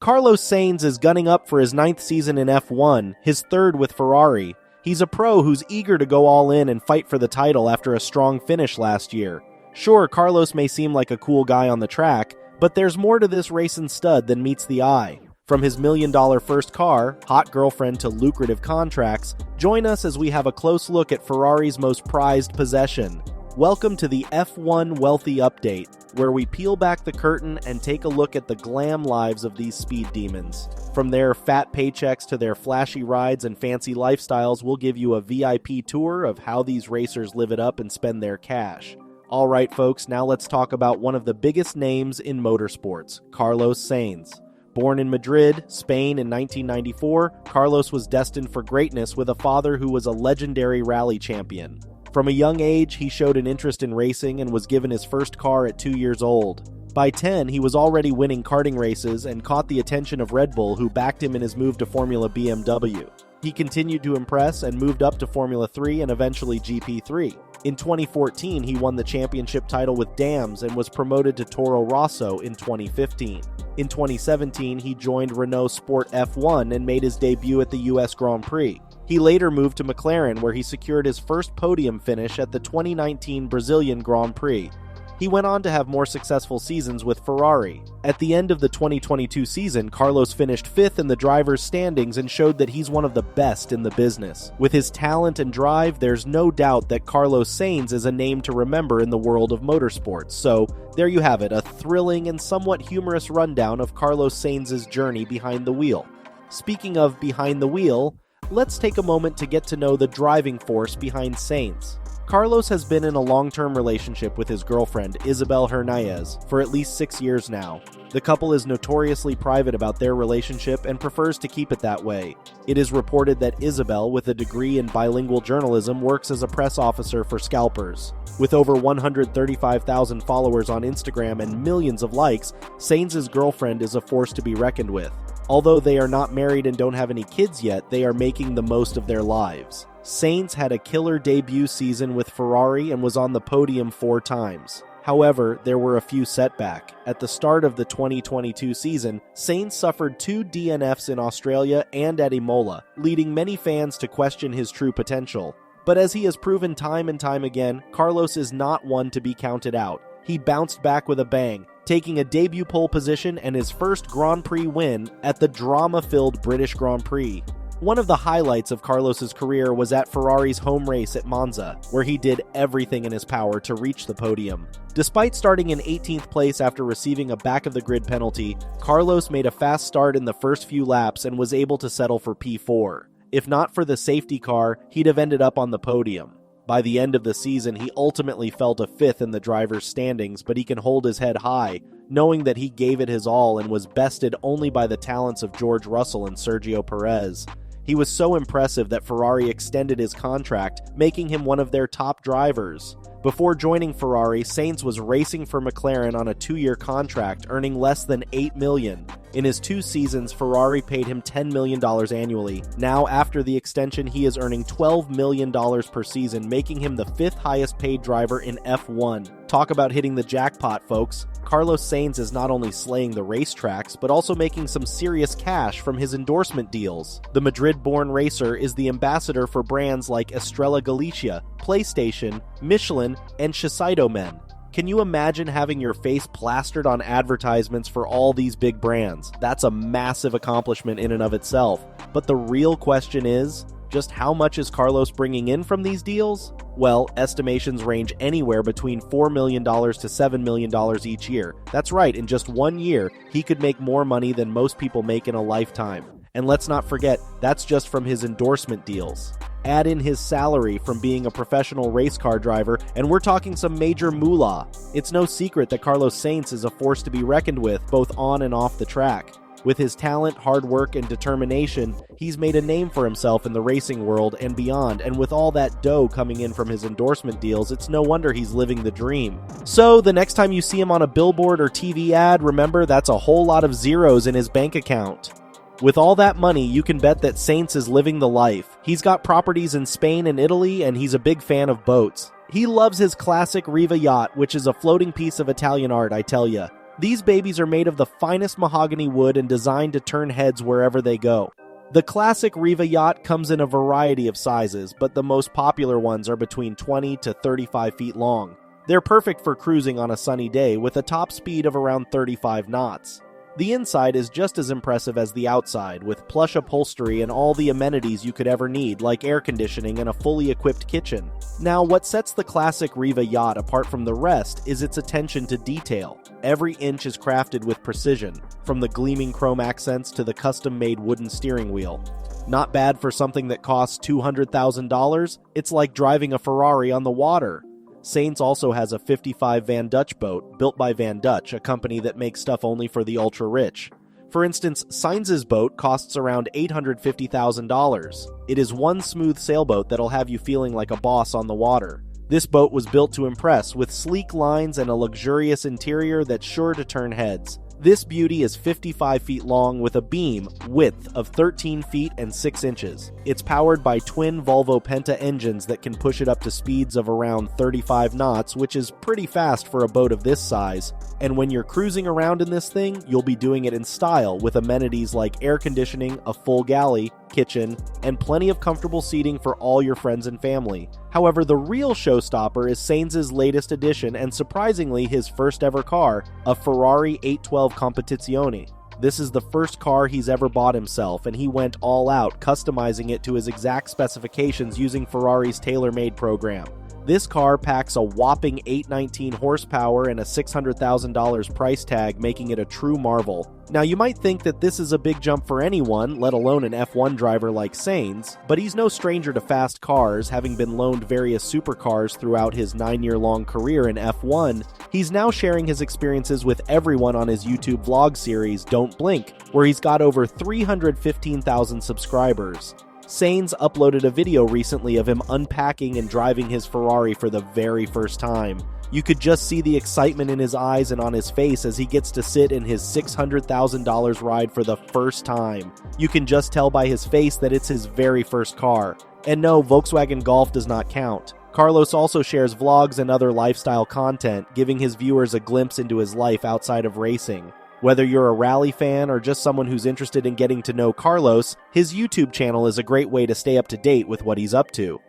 Carlos Sainz is gunning up for his 9th season in F1, his 3rd with Ferrari. He's a pro who's eager to go all in and fight for the title after a strong finish last year. Sure, Carlos may seem like a cool guy on the track, but there's more to this racing stud than meets the eye. From his $1 million first car, hot girlfriend to lucrative contracts, join us as we have a close look at Ferrari's most prized possession. Welcome to the F1 Wealthy Update, where we peel back the curtain and take a look at the glam lives of these speed demons. From their fat paychecks to their flashy rides and fancy lifestyles, we'll give you a VIP tour of how these racers live it up and spend their cash. All right, folks, now let's talk about one of the biggest names in motorsports, Carlos Sainz. Born in Madrid, Spain in 1994, Carlos was destined for greatness with a father who was a legendary rally champion. From a young age, he showed an interest in racing and was given his first car at 2 years old. By 10, he was already winning karting races and caught the attention of Red Bull, who backed him in his move to Formula BMW. He continued to impress and moved up to Formula 3 and eventually GP3. In 2014, he won the championship title with Dams and was promoted to Toro Rosso in 2015. In 2017, he joined Renault Sport F1 and made his debut at the US Grand Prix. He later moved to McLaren, where he secured his first podium finish at the 2019 Brazilian Grand Prix. He went on to have more successful seasons with Ferrari. At the end of the 2022 season, Carlos finished 5th in the drivers' standings and showed that he's one of the best in the business. With his talent and drive, there's no doubt that Carlos Sainz is a name to remember in the world of motorsports. So, there you have it, a thrilling and somewhat humorous rundown of Carlos Sainz's journey behind the wheel. Speaking of behind the wheel, let's take a moment to get to know the driving force behind Sainz. Carlos has been in a long-term relationship with his girlfriend, Isabel Hernandez, for at least 6 years now. The couple is notoriously private about their relationship and prefers to keep it that way. It is reported that Isabel, with a degree in bilingual journalism, works as a press officer for Scalpers. With over 135,000 followers on Instagram and millions of likes, Sainz's girlfriend is a force to be reckoned with. Although they are not married and don't have any kids yet, they are making the most of their lives. Sainz had a killer debut season with Ferrari and was on the podium 4 times. However, there were a few setbacks. At the start of the 2022 season, Sainz suffered 2 DNFs in Australia and at Imola, leading many fans to question his true potential. But as he has proven time and time again, Carlos is not one to be counted out. He bounced back with a bang, taking a debut pole position and his first Grand Prix win at the drama-filled British Grand Prix. One of the highlights of Carlos's career was at Ferrari's home race at Monza, where he did everything in his power to reach the podium. Despite starting in 18th place after receiving a back-of-the-grid penalty, Carlos made a fast start in the first few laps and was able to settle for P4. If not for the safety car, he'd have ended up on the podium. By the end of the season, he ultimately fell to 5th in the drivers' standings, but he can hold his head high, knowing that he gave it his all and was bested only by the talents of George Russell and Sergio Perez. He was so impressive that Ferrari extended his contract, making him one of their top drivers. Before joining Ferrari, Sainz was racing for McLaren on a 2-year contract, earning less than $8 million. In his 2 seasons, Ferrari paid him $10 million annually. Now, after the extension, he is earning $12 million per season, making him the 5th highest paid driver in F1. Talk about hitting the jackpot, folks. Carlos Sainz is not only slaying the racetracks, but also making some serious cash from his endorsement deals. The Madrid-born racer is the ambassador for brands like Estrella Galicia, PlayStation, Michelin, and Shiseido Men. Can you imagine having your face plastered on advertisements for all these big brands? That's a massive accomplishment in and of itself. But the real question is, just how much is Carlos bringing in from these deals? Well, estimations range anywhere between $4 million to $7 million each year. That's right, in just 1 year, he could make more money than most people make in a lifetime. And let's not forget, that's just from his endorsement deals. Add in his salary from being a professional race car driver, and we're talking some major moolah. It's no secret that Carlos Sainz is a force to be reckoned with, both on and off the track. With his talent, hard work, and determination, he's made a name for himself in the racing world and beyond, and with all that dough coming in from his endorsement deals, it's no wonder he's living the dream. So, the next time you see him on a billboard or TV ad, remember that's a whole lot of zeros in his bank account. With all that money, you can bet that Sainz is living the life. He's got properties in Spain and Italy, and he's a big fan of boats. He loves his classic Riva yacht, which is a floating piece of Italian art, I tell ya. These babies are made of the finest mahogany wood and designed to turn heads wherever they go. The classic Riva yacht comes in a variety of sizes, but the most popular ones are between 20 to 35 feet long. They're perfect for cruising on a sunny day with a top speed of around 35 knots. The inside is just as impressive as the outside, with plush upholstery and all the amenities you could ever need, like air conditioning and a fully equipped kitchen. Now, what sets the classic Riva yacht apart from the rest is its attention to detail. Every inch is crafted with precision, from the gleaming chrome accents to the custom-made wooden steering wheel. Not bad for something that costs $200,000, it's like driving a Ferrari on the water. Sainz also has a 55 Van Dutch boat, built by Van Dutch, a company that makes stuff only for the ultra-rich. For instance, Sainz's boat costs around $850,000. It is one smooth sailboat that'll have you feeling like a boss on the water. This boat was built to impress, with sleek lines and a luxurious interior that's sure to turn heads. This beauty is 55 feet long with a beam width of 13 feet and 6 inches. It's powered by twin Volvo Penta engines that can push it up to speeds of around 35 knots, which is pretty fast for a boat of this size. And when you're cruising around in this thing, you'll be doing it in style with amenities like air conditioning, a full galley, kitchen, and plenty of comfortable seating for all your friends and family. However, the real showstopper is Sainz's latest addition and surprisingly his first ever car, a Ferrari 812 Competizione. This is the first car he's ever bought himself, and he went all out, customizing it to his exact specifications using Ferrari's tailor-made program. This car packs a whopping 819 horsepower and a $600,000 price tag, making it a true marvel. Now, you might think that this is a big jump for anyone, let alone an F1 driver like Sainz, but he's no stranger to fast cars, having been loaned various supercars throughout his 9-year-long career in F1. He's now sharing his experiences with everyone on his YouTube vlog series, Don't Blink, where he's got over 315,000 subscribers. Sainz uploaded a video recently of him unpacking and driving his Ferrari for the very first time. You could just see the excitement in his eyes and on his face as he gets to sit in his $600,000 ride for the first time. You can just tell by his face that it's his very first car. And no, Volkswagen Golf does not count. Carlos also shares vlogs and other lifestyle content, giving his viewers a glimpse into his life outside of racing. Whether you're a rally fan or just someone who's interested in getting to know Carlos, his YouTube channel is a great way to stay up to date with what he's up to.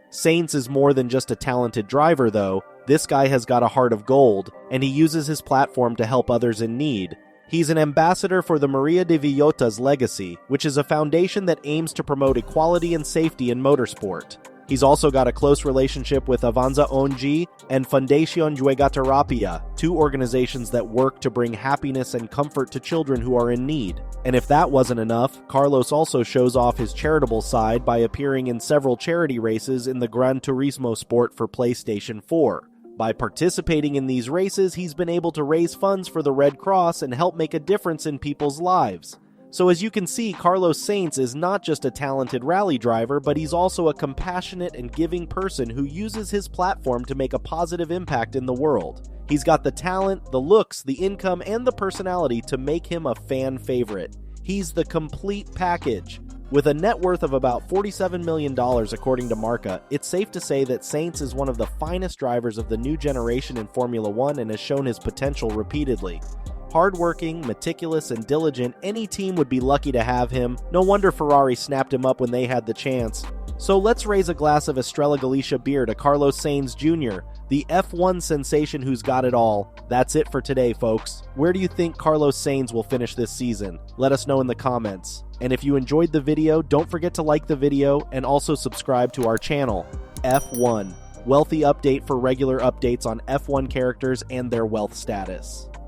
Sainz is more than just a talented driver, though. This guy has got a heart of gold, and he uses his platform to help others in need. He's an ambassador for the Maria de Villota's Legacy, which is a foundation that aims to promote equality and safety in motorsport. He's also got a close relationship with Avanza ONG and Fundación Juegaterapia, two organizations that work to bring happiness and comfort to children who are in need. And if that wasn't enough, Carlos also shows off his charitable side by appearing in several charity races in the Gran Turismo sport for PlayStation 4. By participating in these races, he's been able to raise funds for the Red Cross and help make a difference in people's lives. So as you can see, Carlos Sainz is not just a talented rally driver, but he's also a compassionate and giving person who uses his platform to make a positive impact in the world. He's got the talent, the looks, the income, and the personality to make him a fan favorite. He's the complete package. With a net worth of about $47 million according to Marca, it's safe to say that Sainz is one of the finest drivers of the new generation in Formula One and has shown his potential repeatedly. Hardworking, meticulous, and diligent, any team would be lucky to have him. No wonder Ferrari snapped him up when they had the chance. So let's raise a glass of Estrella Galicia beer to Carlos Sainz Jr., the F1 sensation who's got it all. That's it for today, folks. Where do you think Carlos Sainz will finish this season? Let us know in the comments. And if you enjoyed the video, don't forget to like the video and also subscribe to our channel, F1. Wealthy update for regular updates on F1 characters and their wealth status.